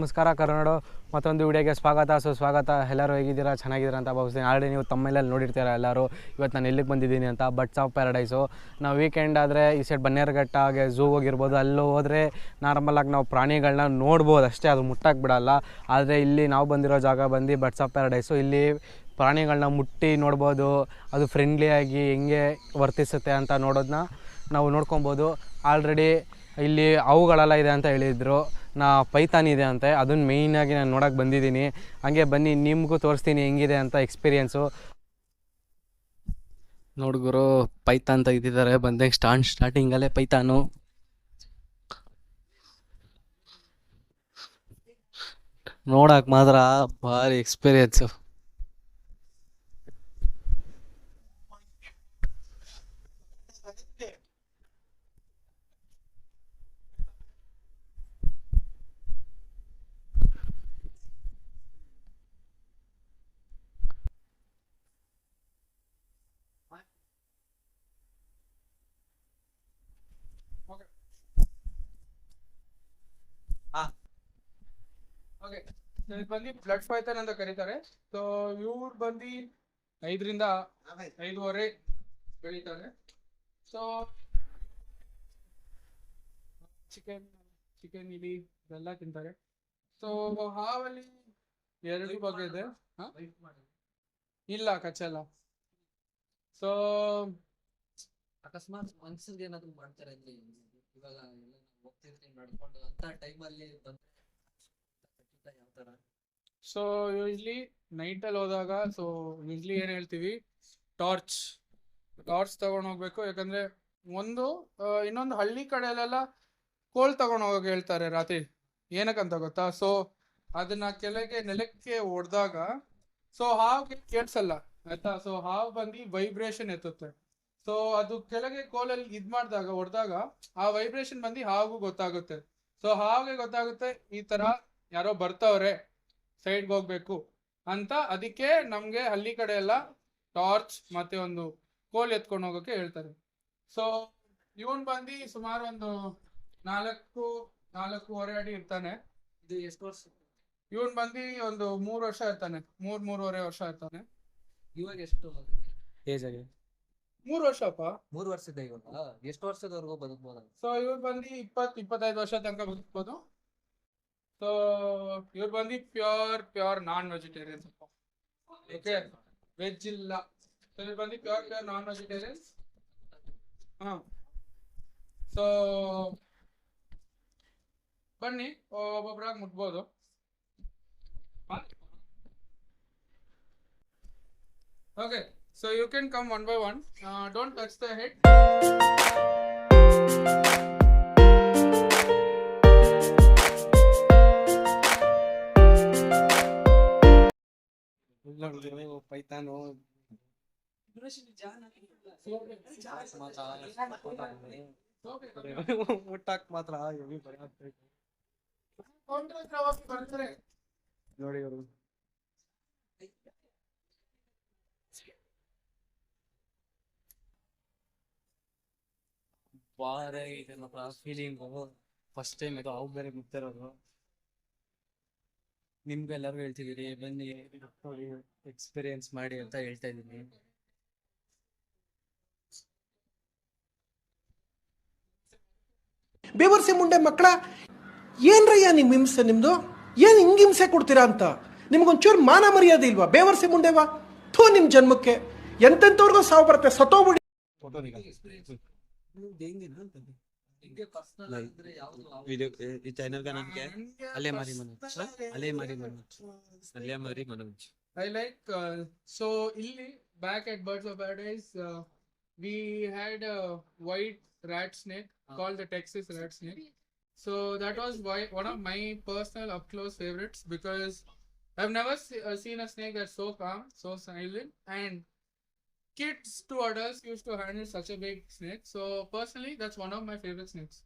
ನಮಸ್ಕಾರ ಕರುನಾಡು ಮತ್ತೊಂದು ವಿಡಿಯೋಗೆ ಸ್ವಾಗತ. ಎಲ್ಲರೂ ಹೇಗಿದ್ದೀರಾ, ಚೆನ್ನಾಗಿದ್ದೀರಾ ಅಂತ ಭಾವಿಸ್ತೀನಿ. ಆಲ್ರೆಡಿ ನೀವು ತಮ್ಮಲ್ಲಿ ನೋಡಿರ್ತೀರ ಎಲ್ಲರೂ. ಇವತ್ತು ನಾನು ಎಲ್ಲಿಗೆ ಬಂದಿದ್ದೀನಿ ಅಂತ, ಬರ್ಡ್ಸ್ ಆಫ್ ಪ್ಯಾರಡೈಸು. ನಾವು ವೀಕೆಂಡ್ ಆದರೆ ಈ ಸೈಡ್ ಬನ್ನೇರುಘಟ್ಟ ಹಾಗೆ ಝೂ ಹೋಗಿರ್ಬೋದು. ಅಲ್ಲಿ ಹೋದರೆ ನಾರ್ಮಲಾಗಿ ನಾವು ಪ್ರಾಣಿಗಳನ್ನ ನೋಡ್ಬೋದು ಅಷ್ಟೇ, ಅದು ಮುಟ್ಟಕ್ಕೆ ಬಿಡೋಲ್ಲ. ಆದರೆ ಇಲ್ಲಿ ನಾವು ಬಂದಿರೋ ಜಾಗ ಬಂದು ಬರ್ಡ್ಸ್ ಆಫ್ ಪ್ಯಾರಡೈಸು. ಇಲ್ಲಿ ಪ್ರಾಣಿಗಳನ್ನ ಮುಟ್ಟಿ ನೋಡ್ಬೋದು, ಅದು ಫ್ರೆಂಡ್ಲಿಯಾಗಿ ಹೆಂಗೆ ವರ್ತಿಸುತ್ತೆ ಅಂತ ನೋಡೋದನ್ನ ನಾವು ನೋಡ್ಕೊಬೋದು. ಆಲ್ರೆಡಿ ಇಲ್ಲಿ ಅವುಗಳೆಲ್ಲ ಇದೆ ಅಂತ ಹೇಳಿದರು. ಪೈಥಾನ್ ಇದೆ ಅಂತೆ, ಅದನ್ನು ಮೇಯ್ನಾಗಿ ನಾನು ನೋಡೋಕ್ಕೆ ಬಂದಿದ್ದೀನಿ. ಹಾಗೆ ಬನ್ನಿ ನಿಮಗೂ ತೋರಿಸ್ತೀನಿ ಹೆಂಗಿದೆ ಅಂತ ಎಕ್ಸ್ಪೀರಿಯೆನ್ಸು. ನೋಡ್ಗುರು, ಪೈಥಾನ್ ತೆಗೆದಿದ್ದಾರೆ ಬಂದಂಗೆ ಸ್ಟಾರ್ಟಿಂಗಲ್ಲೇ ಪೈಥಾನು. ನೋಡಕ್ಕೆ ಮಾತ್ರ ಭಾರಿ ಎಕ್ಸ್ಪೀರಿಯೆನ್ಸು. ಓಕೆ, ಇದು ಬಂದು ಬ್ಲಡ್ ಪೈಥಾನ್ ಅಂತ ಕರೀತಾರೆ. ಸೊ ಇವ್ರು ಬಂದು 5ರಿಂದ 5.5 ಬೆಳೀತಾರೆ. ಸೊ ಚಿಕನ್ ಇಲಿ ಇದೆಲ್ಲ ತಿಂತಾರೆ. ಸೊ ಹಾವಲ್ಲಿ 2 ಬಗೆ ಇದೆ. ಇಲ್ಲ, ಕಚ್ಚಲ್ಲ. ಸೊ ಅಕಸ್ಮಾತ್ ಮನ್ಸಿಗೆ ಏನಾದ್ರು ಮಾಡ್ತಾರೆ ಅಂದ್ರೆ, ಇವಾಗ ಹೋಗ್ತಿರ್ತೀನಿ ನಡ್ಕೊಂಡು ಅಂತ ಟೈಮಲ್ಲಿ ಯಾವ ತರ? ಸೊ ಯೂಶ್ಲಿ ನೈಟಲ್ಲಿ ಹೋದಾಗ, ಸೊ ಯೂಶ್ಲಿ ಏನು ಹೇಳ್ತೀವಿ, ಟಾರ್ಚ್ ತಗೊಂಡು ಹೋಗ್ಬೇಕು. ಯಾಕಂದ್ರೆ ಇನ್ನೊಂದು ಹಳ್ಳಿ ಕಡೆಯಲ್ಲೆಲ್ಲ ಕೋಲ್ ತಗೊಂಡು ಹೋಗಕ್ಕೆ ಹೇಳ್ತಾರೆ ರಾತ್ರಿ. ಏನಕ್ಕಂತ ಗೊತ್ತಾ? ಸೊ ಅದನ್ನ ನೆಲಕ್ಕೆ ಹೊಡೆದಾಗ ಸೊ ಹಾವಿಗೆ ಕೇಳಿಸಲ್ಲ, ಆಯ್ತಾ? ಸೊ ಹಾವು ಬಂದು ವೈಬ್ರೇಷನ್ ಎತ್ತುತ್ತೆ. ಸೊ ಅದು ಕೆಳಗೆ ಕೋಲಲ್ಲಿ ಹೊಡೆದಾಗ ಆ ವೈಬ್ರೇಷನ್ ಬಂದು ಹಾವಿಗೂ ಗೊತ್ತಾಗುತ್ತೆ. ಸೊ ಹಾವಿಗೆ ಗೊತ್ತಾಗುತ್ತೆ ಈ ತರ ಯಾರೋ ಬರ್ತಾವ್ರೆ, ಸೈಡ್ಗೆ ಹೋಗ್ಬೇಕು ಅಂತ. ಅದಕ್ಕೆ ನಮ್ಗೆ ಹಳ್ಳಿ ಕಡೆ ಎಲ್ಲ ಟಾರ್ಚ್ ಮತ್ತೆ ಒಂದು ಕೋಲ್ ಎತ್ಕೊಂಡು ಹೋಗೋಕೆ ಹೇಳ್ತಾರೆ. ಸೊ ಇವನ್ ಬಂದು ಸುಮಾರು ಒಂದು 4.5 ಅಡಿ ಇರ್ತಾನೆ. ಇದು ಎಷ್ಟು ವರ್ಷ? ಇವನ್ ಬಂದು ಒಂದು 3 ವರ್ಷ ಇರ್ತಾನೆ, 3.5 ವರ್ಷ ಇರ್ತಾನೆ. ಇವಾಗ ಎಷ್ಟು ಏಜ್ ಆಗಿ 3 ವರ್ಷಪ್ಪ. 3 ವರ್ಷದ ಇವಾಗ ಎಷ್ಟು ವರ್ಷದವರೆಗೂ ಬದುಕ್ಬೋದು? ಸೊ ಇವ್ರು ಬಂದು 20-25 ವರ್ಷ ತನಕ ಬದುಕ್ಬೋದು. ಸೊ ಇವ್ರು ಬಂದು pure non vegetarians. Okay, veg ಇಲ್ಲ. ಸೊ ಇವ್ರು ಬಂದು ಪ್ಯೂರ್ ನಾನ್ ವೆಜಿಟೇರಿಯನ್ಸ್. ಸೊ ಬನ್ನಿ, ಒಬ್ಬೊಬ್ಬರಾಗಿ ಮುಟ್ಬೋದು. Okay, so you can come one by one. Don't touch the head. ಪೈಥಾನು ಮುಟ್ಟಕ್ಕೆ ಮಾತ್ರ ನೋಡಿ ಅವರು. ಬಾರೆ ಇದೆ ಮಾತ್ರ ಫೀಲಿಂಗು. ಫಸ್ಟ್ ಟೈಮ್ ಇದು ಅವು ಬೇರೆ ಮುಟ್ಟಿರೋದು. ನಿಮ್ಗೆ ಎಲ್ಲರಿಗೂ ಹೇಳ್ತಿದ್ದೀರಿ, ಬನ್ನಿ ನೋಡಿ ಎಕ್ಸ್ಪೀರಿಯನ್ಸ್ ಮಾಡಿ ಅಂತ ಹೇಳ್ತಾ ಇದ್ದೀನಿ. ಬೇವರ್ಸಿ ಮುಂಡೆ ಮಕ್ಕಳ, ಏನ್ರಯ್ಯ ನಿಮ್ಮ ಹಿಂಸೆ? ನಿಮ್ದು ಏನು ಹಿಂಗೆ ಹಿಂಸೆ ಕೊಡ್ತೀರಾ ಅಂತ ನಿಮ್ಗೊಂಚೂರು ಮಾನ ಮರ್ಯಾದೆ ಇಲ್ವಾ? ಬೇವರ್ಸಿ ಮುಂಡೆವಾ? ಥೂ, ನಿಮ್ಮ ಜನ್ಮಕ್ಕೆ ಎಂತೆಂಥವ್ರಿಗೂ ಸಾವು ಬರುತ್ತೆ, ಸತ್ತೋಗ್ಬಿಡಿ. I like so illi back at Birds of Paradise we had a white rat snake called the Texas rat snake. So that was one of my personal up close favorites, because I've never seen a snake that's so calm, so silent, and kids to adults used to handle such a big snake. So personally, that's one of my favorite snakes.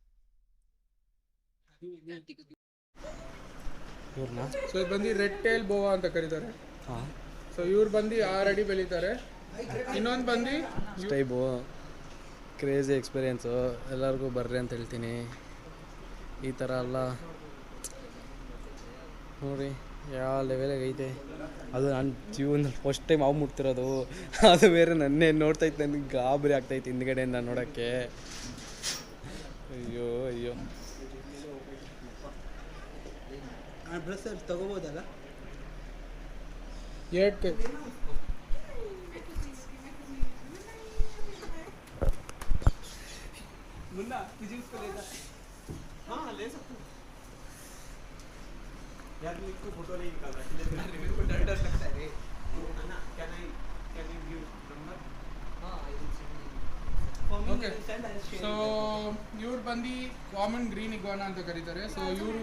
So ಇದು ಬಂದು red tail Beauvoir ಅಂತ ಕರೀತಾರೆ. So ಇವ್ರು ಬಂದು 6 ಅಡಿ ಬೆಳೀತಾರೆ. ಇನ್ನೊಂದು ಬಂದು ಟೈಬು ಕ್ರೇಜಿ ಎಕ್ಸ್ಪೀರಿಯೆನ್ಸು. ಎಲ್ಲರಿಗೂ ಬರ್ರಿ ಅಂತ ಹೇಳ್ತೀನಿ. ಈ ಥರ ಎಲ್ಲ ನೋಡಿರಿ ಯಾವ ಲೆವೆಲಿಗೆ ಐತೆ. ಅದು ನನ್ನ ಜೀವನದಲ್ಲಿ ಫಸ್ಟ್ ಟೈಮ್ ಅವು ಮುಟ್ತಿರೋದು. ಅದು ಬೇರೆ ನನ್ನೇ ನೋಡ್ತೈತೆ, ನನಗೆ ಗಾಬರಿ ಆಗ್ತೈತೆ ಹಿಂದ್ಗಡೆಯಿಂದ ನೋಡೋಕ್ಕೆ. ಅಯ್ಯೋ ಅಯ್ಯೋ. ಬ್ರಷ್ ತಗೋಬೋದಲ್ಲ? 8K मुन्ना फिजिक्स को लेगा? हाँ ले सकते हो यार, मेरे को फोटो नहीं निकाल रहा है, मेरे को डर डर लगता है रे। अन्ना कैन आई गिव नंबर? हाँ, I will send you. For me Okay. send, I'll share. So ಇವ್ರು ಬಂದು ಕಾಮನ್ ಗ್ರೀನ್ ಇಗ್ವಾನ ಅಂತ ಕರೀತಾರೆ. ಸೊ ಇವರು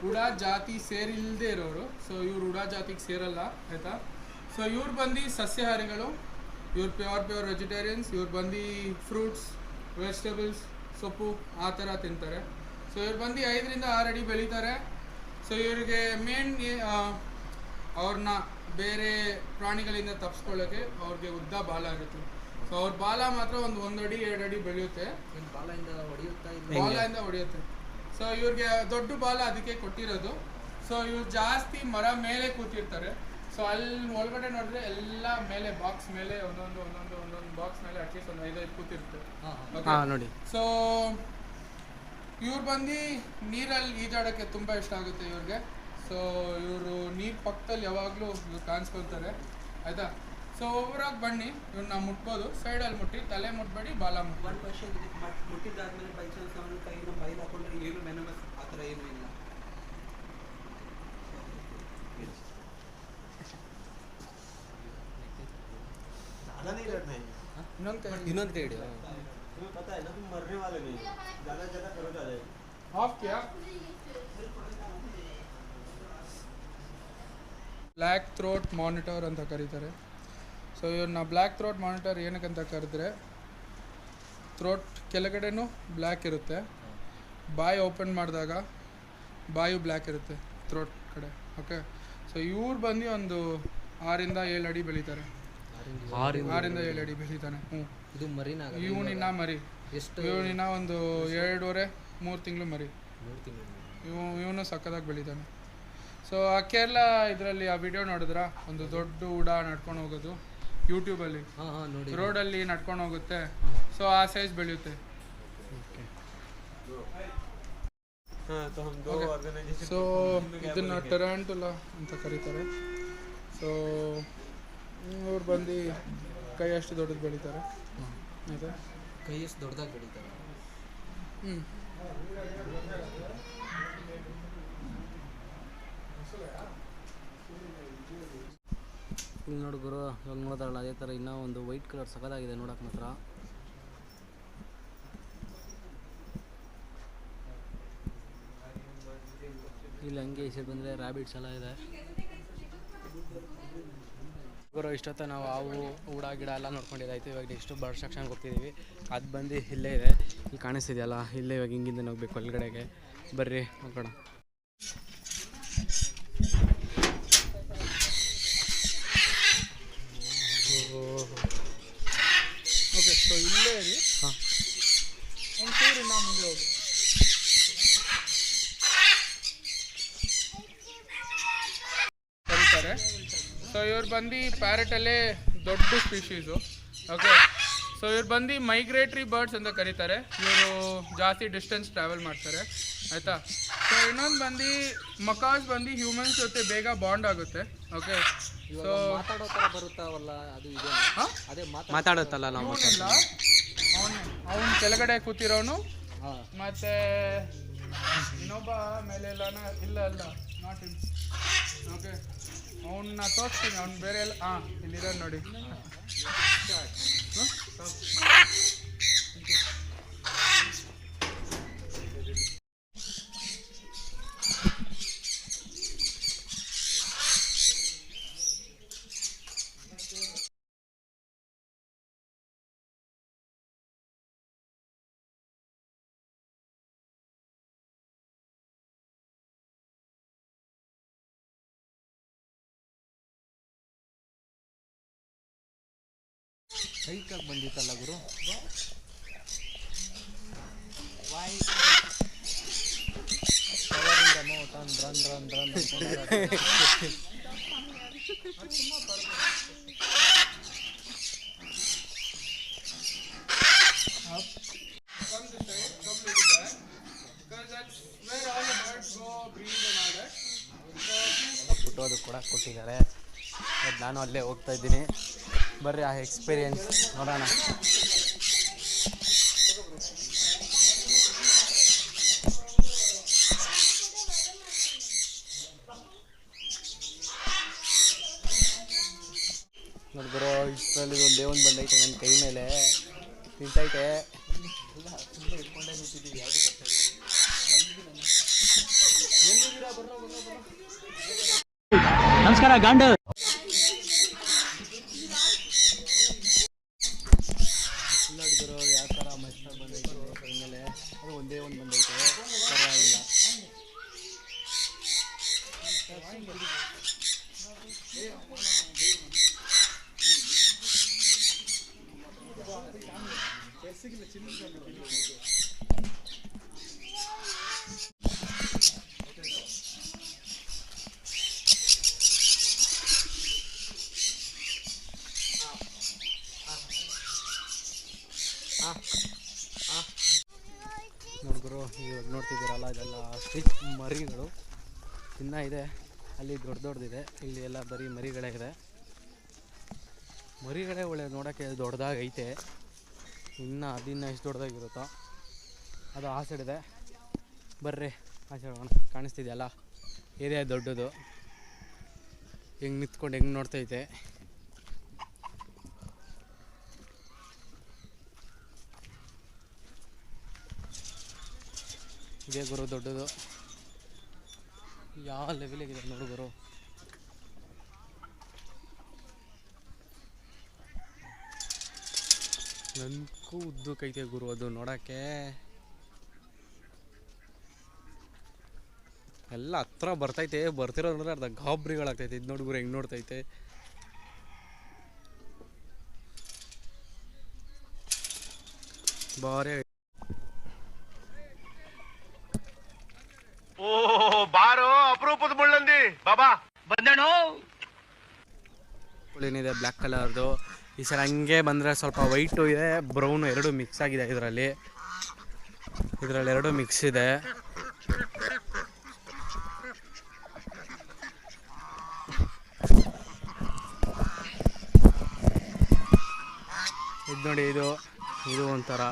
ಉಡಾ ಜಾತಿ ಸೇರಿಲ್ಲದೆ ಇರೋರು. ಸೊ ಇವ್ರು ಉಡಾ ಜಾತಿಗೆ ಸೇರಲ್ಲ, ಆಯಿತಾ. ಸೊ ಇವ್ರು ಬಂದು ಸಸ್ಯಾಹಾರಿಗಳು, ಇವ್ರು ಪ್ಯೂರ್ ವೆಜಿಟೇರಿಯನ್ಸ್. ಇವ್ರು ಬಂದು ಫ್ರೂಟ್ಸ್, ವೆಜಿಟೇಬಲ್ಸ್, ಸೊಪ್ಪು ಆ ಥರ ತಿಂತಾರೆ. ಸೊ ಇವ್ರು ಬಂದು 5 ರಿಂದ 6 ಅಡಿ ಬೆಳೀತಾರೆ. ಸೊ ಇವ್ರಿಗೆ ಮೇನ್ ಅವ್ರನ್ನ ಬೇರೆ ಪ್ರಾಣಿಗಳಿಂದ ತಪ್ಪಿಸ್ಕೊಳ್ಳೋಕ್ಕೆ ಅವ್ರಿಗೆ ಉದ್ದ ಬಾಲ ಇರುತ್ತೆ. ಸೊ ಅವ್ರ ಬಾಲ ಮಾತ್ರ ಒಂದು 1 ಅಡಿ 2 ಅಡಿ ಬೆಳೆಯುತ್ತೆ. ಏನ್ ಬಾಲದಿಂದ ಹೊಡೆಯುತ್ತಾ ಇಲ್ಲ? ಬಾಲದಿಂದ ಹೊಡೆಯುತ್ತೆ. ಸೊ ಇವ್ರಿಗೆ ದೊಡ್ಡ ಬಾಲ ಅದಕ್ಕೆ ಕೊಟ್ಟಿರೋದು. ಸೊ ಇವ್ರು ಜಾಸ್ತಿ ಮರ ಮೇಲೆ ಕೂತಿರ್ತಾರೆ. ಸೊ ಅಲ್ಲಿ ಒಳಗಡೆ ನೋಡಿದ್ರೆ ಎಲ್ಲ ಮೇಲೆ ಬಾಕ್ಸ್ ಮೇಲೆ ಒಂದೊಂದು ಬಾಕ್ಸ್ ಮೇಲೆ ಅಟ್ಲೀಸ್ಟ್ ಒಂದು 5 ಕೂತಿರುತ್ತೆ. ಹಾಂ ನೋಡಿ. ಸೊ ಇವ್ರು ಬಂದು ನೀರಲ್ಲಿ ಈಜಾಡೋಕ್ಕೆ ತುಂಬ ಇಷ್ಟ ಆಗುತ್ತೆ ಇವ್ರಿಗೆ. ಸೊ ಇವರು ನೀರು ಪಕ್ಕದಲ್ಲಿ ಯಾವಾಗಲೂ ಇವ್ರು ಕಾಣಿಸ್ಕೊಳ್ತಾರೆ, ಆಯಿತಾ. ಸೊ ಒಬ್ಬರಾಗಿ ಬನ್ನಿ, ಇವ್ರನ್ನ ಮುಟ್ಬೋದು. ಸೈಡಲ್ಲಿ ಮುಟ್ಟಿ, ತಲೆ ಮುಟ್ಬೇಡಿ, ಬಾಲ ಮುಟ್ಬೇಡಿ. ಒಂದು ಕ್ವಶನ್ ಇದೆ, ಮುಟ್ಟಿದ್ದಾದ್ಮೇಲೆ ಬೈ ಚಾನ್ಸ್ ಅವನ ಕೈನ ಬೈಲ್ ಹಾಕೊಂಡ್ರೆ ಏನು ಮೆನಮಸ್ ಆ ಥರ ಏನೂ ಇಲ್ಲ? ज़्यादा नहीं लड़ना है, ಇನ್ನೊಂದು ಕೈ ಇನ್ನೊಂದು ಕೈ ಹಿಡಿಯೋ. तुम्हें पता है ना तुम मरने वाले नहीं, ज़्यादा करो आ जाएगा। ಆಫ್ ಕ್ಯಾ ಬ್ಲ್ಯಾಕ್ ಥ್ರೋಟ್ ಮಾನಿಟರ್ ಅಂತ ಕರೀತಾರೆ. ಸೊ ಇವ್ರನ್ನ ಬ್ಲ್ಯಾಕ್ ಥ್ರೋಟ್ ಮಾನಿಟರ್ ಏನಕ್ಕಂತ ಕರೆದ್ರೆ, ಥ್ರೋಟ್ ಕೆಳಗಡೆನೂ ಬ್ಲ್ಯಾಕ್ ಇರುತ್ತೆ, ಬಾಯಿ ಓಪನ್ ಮಾಡಿದಾಗ ಬಾಯು ಬ್ಲ್ಯಾಕ್ ಇರುತ್ತೆ ಥ್ರೋಟ್ ಕಡೆ. ಓಕೆ. ಸೊ ಇವ್ರು ಬಂದು ಒಂದು 6 ರಿಂದ 7 ಅಡಿ ಬೆಳೀತಾರೆ. 6 ರಿಂದ 7 ಅಡಿ ಬೆಳೀತಾನೆ. ಇದು ಮರಿನಾಗ ಇವನಿನ್ನ ಮರಿ. ಎಷ್ಟು? ಇವನಿನ್ನ ಒಂದು 2.5-3 ತಿಂಗಳು ಮರಿ. 3 ತಿಂಗಳು. ಇವನು ಸಕ್ಕದಾಗಿ ಬೆಳೀತಾನೆ. ಸೊ ಆ ಕೇರಳ ಇದರಲ್ಲಿ ಆ ವಿಡಿಯೋ ನೋಡಿದ್ರ, ಒಂದು ದೊಡ್ಡ ಉಡ ನಡ್ಕೊಂಡು ಹೋಗೋದು ಯೂಟ್ಯೂಬಲ್ಲಿ, ಹಾಂ ಹಾಂ ನೋಡಿ. ರೋಡಲ್ಲಿ ನಡ್ಕೊಂಡು ಹೋಗುತ್ತೆ. ಸೊ ಆ ಸೈಜ್ ಬೆಳೆಯುತ್ತೆ. हाँ तो हम दो ऑर्गेनाइजेशन ಸೊ ಇದನ್ನು ಟೆರಾಂಟುಲಾ ಅಂತ ಕರೀತಾರೆ. ಸೊ ಇವ್ರು ಬಂದು ಕೈ ಅಷ್ಟು ದೊಡ್ಡದು ಬೆಳೀತಾರೆ, ಆಯಿತಾ. ಕೈ ಎಷ್ಟು ದೊಡ್ಡದಾಗಿ ಬೆಳೀತಾರೆ? ಇಲ್ಲಿ ನೋಡಿ ಗುರು, ಇವಾಗ ನೋಡಿದ್ರಲ್ಲ ಅದೇ ಥರ ಇನ್ನೂ ಒಂದು ವೈಟ್ ಕಲರ್ ಸಖತ್ತಾಗಿದೆ ನೋಡೋಕೆ ಮಾತ್ರ. ಇಲ್ಲಿ ಹಂಗೆ ಈ ಸೈಡ್ ಬಂದರೆ ರ್ಯಾಬಿಟ್ಸ್ ಎಲ್ಲ ಇದೆ ಗುರು. ಇಷ್ಟೊತ್ತ ನಾವು ಹಾವು ಊಡ ಗಿಡ ಎಲ್ಲ ನೋಡ್ಕೊಂಡಿದ್ದಾಯ್ತು. ಇವಾಗ ನೆಕ್ಸ್ಟು ಬರ್ಡ್ ಸೆಕ್ಷನ್ಗೆ ಹೋಗ್ತಿದ್ದೀವಿ. ಅದು ಬಂದು ಇಲ್ಲೇ ಇದೆ, ಇಲ್ಲಿ ಕಾಣಿಸ್ತಿದೆಯಲ್ಲ, ಇಲ್ಲೇ ಇವಾಗ ಹಿಂಗಿಂದ ಹೋಗ್ಬೇಕು ಒಳಗಡೆಗೆ. ಬರ್ರಿ ಹೋಗೋಣ. ಓಕೆ. ಸೊ ಇಲ್ಲೇ ಇರಿ, ಹಾಂ ಒಂಚೂರು ಇನ್ನೂ ಮುಂದೆ ಹೋಗಿ. ಕರೀತಾರೆ. ಸೊ ಇವ್ರು ಬಂದು ಪ್ಯಾರೆಟಲ್ಲೇ ದೊಡ್ಡ ಸ್ಪೀಶೀಸು. ಓಕೆ. ಸೊ ಇವ್ರು ಬಂದು ಮೈಗ್ರೇಟ್ರಿ ಬರ್ಡ್ಸ್ ಅಂತ ಕರೀತಾರೆ. ಇವರು ಜಾಸ್ತಿ ಡಿಸ್ಟೆನ್ಸ್ ಟ್ರಾವೆಲ್ ಮಾಡ್ತಾರೆ, ಆಯಿತಾ. ಸೊ ಇನ್ನೊಂದು ಬಂದು ಮಕಾಸ್ ಬಂದು ಹ್ಯೂಮನ್ಸ್ ಜೊತೆ ಬೇಗ ಬಾಂಡ್ ಆಗುತ್ತೆ. ಓಕೆ. ಸೊ ಮಾತಾಡೋ ಥರ ಬರುತ್ತಾವಲ್ಲ, ಅದು ಇದೆ. ಹಾಂ, ಅದೇ ಮಾತಾಡುತ್ತಲ್ಲ ನಾವು. ಇವನಿಲ್ಲ, ಅವನು ಕೆಳಗಡೆ ಕೂತಿರೋನು, ಹಾಂ. ಮತ್ತೆ ಇನ್ನೊಬ್ಬ ಮೇಲೆ ಇಲ್ಲ ನಾಟ್ ಇನ್. ಓಕೆ. ಅವನ್ನ ತೋರಿಸ್ತೀನಿ, ಅವ್ನು ಬೇರೆ ಎಲ್ಲ. ಹಾಂ, ಇಲ್ಲಿರೋ ನೋಡಿ. ಹೈಟಾಗಿ ಬಂದಿತ್ತಲ್ಲ ಗುರು. ಪವರಿಂದ Come this side, come little back, because that's where all the birds go breed and all that. ಫೋಟೋದು ಕೂಡ ಕೊಟ್ಟಿದ್ದಾರೆ. ಬಟ್ ನಾನು ಅಲ್ಲೇ ಹೋಗ್ತಾ ಇದ್ದೀನಿ. ಬರ್ರಿ ಆ ಎಕ್ಸ್ಪೀರಿಯನ್ಸ್ ನೋಡೋಣ. ನೋಡಿದ್ರೋ ಇಷ್ಟರಲ್ಲಿ ಒಂದೇ ಒಂದು ಬಂದೈತೆ ನನ್ನ ಕೈ ಮೇಲೆ ತಿಂತೈತೆ. ನಮಸ್ಕಾರ ಗಾಂಡ. ನೋಡಿದ್ರು ಯಾವ ಥರ ಮಸ್ತ್ ಬಂದೈತೆ ಕೈ ಮೇಲೆ. ಅದು ಒಂದೇ ಒಂದು ಬಂದೈತೆ, ಪರವಾಗಿಲ್ಲ. ನೋಡಿದ್ರು ಇವಾಗ ನೋಡ್ತಿದ್ದೀರಲ್ಲ, ಇದೆಲ್ಲ ಸ್ಟಿಚ್ ಮರಿಗಳು ಇನ್ನೂ ಇದೆ. ಅಲ್ಲಿ ದೊಡ್ಡದಿದೆ, ಇಲ್ಲಿ ಎಲ್ಲ ಬರೀ ಮರಿಗಳೇ ಇದೆ. ಮರಿಗಳೇ ಒಳ್ಳೆ ನೋಡೋಕ್ಕೆ ದೊಡ್ಡದಾಗೈತೆ. ಇನ್ನು ಅದಿನ್ನು ಎಷ್ಟು ದೊಡ್ಡದಾಗಿರುತ್ತೋ ಅದು ಆ ಸೈಡ್ ಇದೆ. ಬರ್ರಿ ಆ ಸೈಡ್ ಹೋಗೋಣ. ಕಾಣಿಸ್ತಿದೆಯಲ್ಲ ಏರಿಯಾ ದೊಡ್ಡದು. ಹೆಂಗೆ ನಿಂತ್ಕೊಂಡು ಹೆಂಗೆ ನೋಡ್ತೈತೆ. ಇದೇ ಗುರು ದೊಡ್ಡದು. ಯಾವ ಲೆವೆಲಿಗಿದೆ ನೋಡು ಗುರು. ನನಗೂ ಉದ್ದಕ್ಕೈತೆ ಗುರು ಅದು ನೋಡೋಕ್ಕೆ. ಎಲ್ಲ ಹತ್ರ ಬರ್ತೈತೆ. ಬರ್ತಿರೋದಂದ್ರೆ ಅರ್ಧ ಗಾಬರಿಗಳಾಗ್ತೈತೆ. ಇದು ನೋಡಿ ಗುರು ಹೆಂಗೆ ನೋಡ್ತೈತೆ. ಬಾರಿ ಬಾರೋ ಅಪರೂಪದ ಮುಳ್ಳಂದಿ ಬಾಬಾ ಬಂದೇಣೋ. ಏನಿದೆ ಬ್ಲ್ಯಾಕ್ ಕಲರ್ದು. ಈ ಸಲ ಹಂಗೆ ಬಂದರೆ ಸ್ವಲ್ಪ ವೈಟು ಇದೆ, ಬ್ರೌನು ಎರಡು ಮಿಕ್ಸ್ ಆಗಿದೆ. ಇದರಲ್ಲಿ ಎರಡು ಮಿಕ್ಸ್ ಇದೆ. ಇದು ನೋಡಿ, ಇದು ಒಂಥರ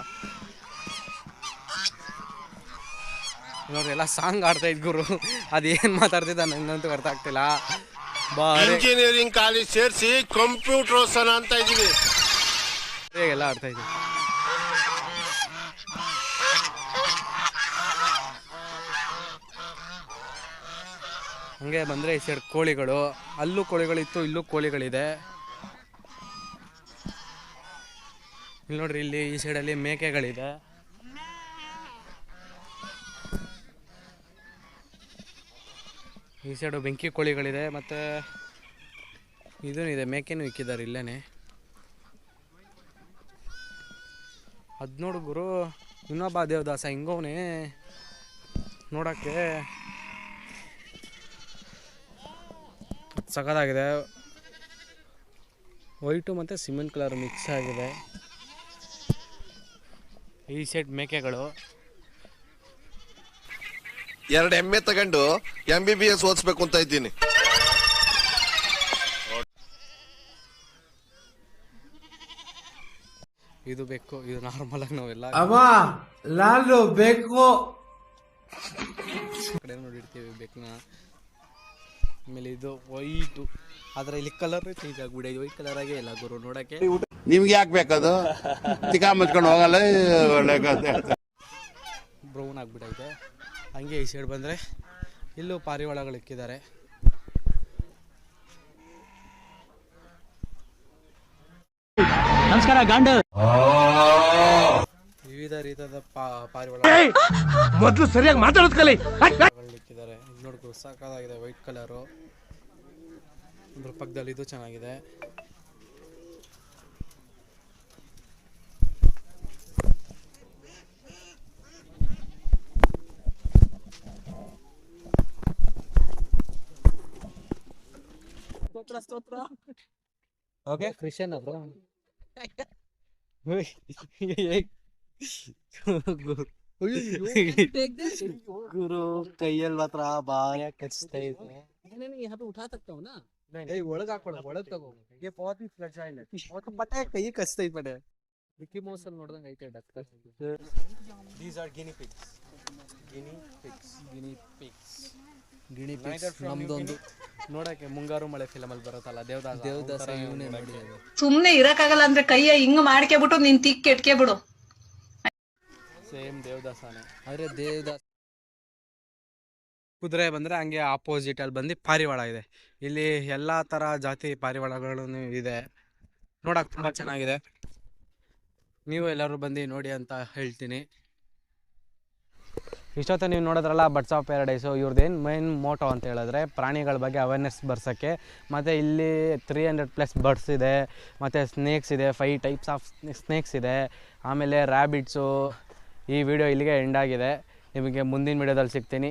ನೋಡ್ರಿ ಎಲ್ಲ ಸಾಂಗ್ ಆಡ್ತಾ ಇದ್ ಗುರು. ಅದೇನು ಮಾತಾಡ್ತಿದ್ದ ನಂಗಂತೂ ಅರ್ಥ ಆಗ್ತಿಲ್ಲ. ಇಂಜಿನಿಯರಿಂಗ್ ಕಾಲೇಜ್ ಸೇರಿಸಿ ಕಂಪ್ಯೂಟರ್ ಓದ್ಸೋಣ ಅಂತ ಇದೀವಿ. ಎಲ್ಲ ಆಡ್ತಾ ಇದ್ವಿ. ಹಂಗೆ ಬಂದರೆ ಈ ಸೈಡ್ ಕೋಳಿಗಳು. ಅಲ್ಲೂ ಕೋಳಿಗಳಿತ್ತು, ಇಲ್ಲೂ ಕೋಳಿಗಳಿದೆ. ಇಲ್ಲಿ ನೋಡ್ರಿ, ಇಲ್ಲಿ ಈ ಸೈಡಲ್ಲಿ ಮೇಕೆಗಳಿದೆ. ಈ ಸೈಡು ಬೆಂಕಿ ಕೋಳಿಗಳಿದೆ. ಮತ್ತು ಇದೂ ಇದೆ, ಮೇಕೆನೂ ಇಕ್ಕಿದ್ದಾರೆ ಇಲ್ಲೇ. ಅದು ನೋಡು ಗುರು, ಇನ್ನೊಬ್ಬ ದೇವದಾಸ ಹಿಂಗವನೇ ನೋಡೋಕ್ಕೆ ಸಖತ್ತಾಗಿದೆ. ವೈಟು ಮತ್ತು ಸಿಮೆಂಟ್ ಕಲರ್ ಮಿಕ್ಸ್ ಆಗಿದೆ. ಈ ಸೈಡ್ ಮೇಕೆಗಳು. 2 ಎಮ್ಮೆ ತಗೊಂಡು MBBS ಓದಿಸ್ಬೇಕು ಅಂತ ಇದ್ದೀನಿ. ಇದು ಬೇಕು, ಇದು ನಾರ್ಮಲ್ ಆಗಿ ನಾವೆಲ್ಲ ಲಾಲು ಬೇಕು ಕಡೆ ನೋಡಿರ್ತೀವಿ ಬೇಕನ್ನ. ಆಮೇಲೆ ಇದು ವೈಟು, ಆದರೆ ಇಲ್ಲಿ ಕಲರ್ ಚೇಂಜ್ ಆಗ್ಬಿಟ್ಟಿದೆ. ವೈಟ್ ಕಲರ್ ಆಗೇ ಇಲ್ಲ ಗುರು ನೋಡೋಕ್ಕೆ. ನಿಮ್ಗೆ ಯಾಕೆ ಬೇಕದು? ತಿಕಾ ಮುಚ್ಕೊಂಡು ಹೋಗಲ್ಲ, ಒಳ್ಳೆ ಬ್ರೌನ್ ಆಗಿಬಿಟ್ಟೈತೆ. ಹಂಗೆ ಈ ಸೈಡ್ ಬಂದರೆ ಇಲ್ಲೂ ಪಾರಿವಾಳಗಳು ಇಕ್ಕಿದ್ದಾರೆ. ನಮಸ್ಕಾರ ಗಾಂಡ. ವಿವಿಧ ರೀತಿಯಾದ ಪಾರಿವಾಳ ಮೊದಲು ಸರಿಯಾಗಿ ಮಾತಾಡೋದು ಕಲಿ. ಇಕ್ಕಿದ್ದಾರೆ. ನೋಡ್ಕೊ ಸಾಕಾಗಿದೆ, ವೈಟ್ ಕಲರು. ಅದ್ರ ಪಕ್ಕದಲ್ಲಿ ಇದು ಚೆನ್ನಾಗಿದೆ. ಓಕೆ ಕ್ರಿಶ್ಚಿಯನ್ ಬ್ರೋ ಗುರು ಕೈಯಲ್ಲಿ ಮಾತ್ರ ಬಾಯ ಕಚ್ತಾ ಇದೆ. ಉಠಾ ತಕ್ತಾವ್ ನಾ ಒಳಗೆ ಹಾಕೊಳ ಒಳಗೆ ತಗೋ ये बहुत ही फ्रेजाइल है और तो पता है कहीं कसते ही पड़े ಮಿಕ್ಕಿ ಮೌಸ್ ಅಲ್ಲಿ ನೋಡ್ದಂಗೆ ಐತೆ duck these are guinea pigs ಗಿಣಿ ಪಿಕ್ಸ್ ನಮ್ದೊಂದು ನೋಡಕ್ಕೆ ಮುಂಗಾರು ಮಳೆ ಫಿಲಮ್ ಅಲ್ಲಿ ಬರುತ್ತಲ್ಲ ದೇವದಾಸ ಇವನೇ ನೋಡಿದ್ದೇವೆ. ಸುಮ್ನೆ ಇರಕ್ಕಾಗಲ್ಲ ಅಂದ್ರೆ ಕೈಯ ಹಿಂಗ್ ಮಾಡ್ಕೆಬಿಟ್ಟು ನೀನ್ ತಿಕ್ ಕೆಟ್ಕೆ ಬಿಡು. ಸೇಮ್ ದೇವದಾಸನೇ. ಆದ್ರೆ ದೇವದಾಸ ಕುದುರೆ ಬಂದರೆ ಹಂಗೆ ಆಪೋಸಿಟ್ ಅಲ್ಲಿ ಬಂದು ಪಾರಿವಾಳ ಇದೆ. ಇಲ್ಲಿ ಎಲ್ಲ ಥರ ಜಾತಿ ಪಾರಿವಾಳಗಳು ಇದೆ, ನೋಡಕ್ಕೆ ತುಂಬ ಚೆನ್ನಾಗಿದೆ. ನೀವು ಎಲ್ಲರೂ ಬಂದು ನೋಡಿ ಅಂತ ಹೇಳ್ತೀನಿ. ಇಷ್ಟೊತ್ತು ನೀವು ನೋಡಿದ್ರಲ್ಲ birds of paradise. ಇವ್ರದ್ದೇನು main motto ಅಂತ ಹೇಳಿದ್ರೆ ಪ್ರಾಣಿಗಳ ಬಗ್ಗೆ ಅವೇರ್ನೆಸ್ ಬರ್ಸೋಕ್ಕೆ. ಮತ್ತು ಇಲ್ಲಿ 300+ ಬರ್ಡ್ಸ್ ಇದೆ, ಮತ್ತು ಸ್ನೇಕ್ಸ್ ಇದೆ, 5 ಟೈಪ್ಸ್ ಆಫ್ ಸ್ನೇಕ್ಸ್ ಇದೆ, ಆಮೇಲೆ ರ್ಯಾಬಿಟ್ಸು. ಈ ವಿಡಿಯೋ ಇಲ್ಲಿಗೆ ಎಂಡ್ ಆಗಿದೆ. ನಿಮಗೆ ಮುಂದಿನ ವಿಡಿಯೋದಲ್ಲಿ ಸಿಗ್ತೀನಿ.